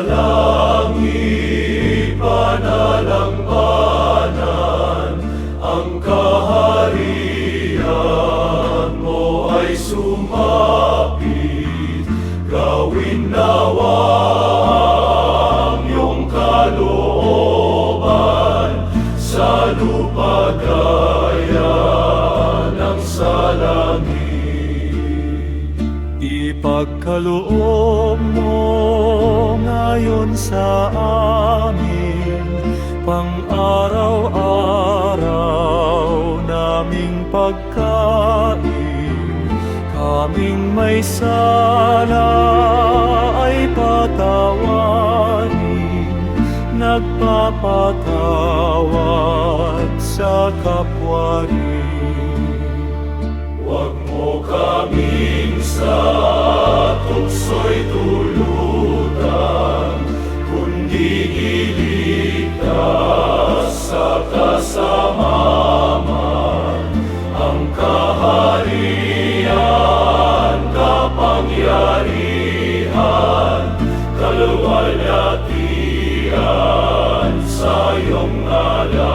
langit panalangpanan, ang kaharian mo ay sumapit. Gawin nawa ang iyong kalooban sa lupa gaya ng sa langit. Ipagkaloob mo ngayon sa amin pang-araw-araw naming pagkain. Kaming may sala ay patawarin, nagpapatawad sa kapwa rin. Huwag mo kaming sa tukso'y tulutan, kundi iligtas sa kasamaman. Ang kaharian, kapangyarihan, kaluwalhatian sa iyong ngalan.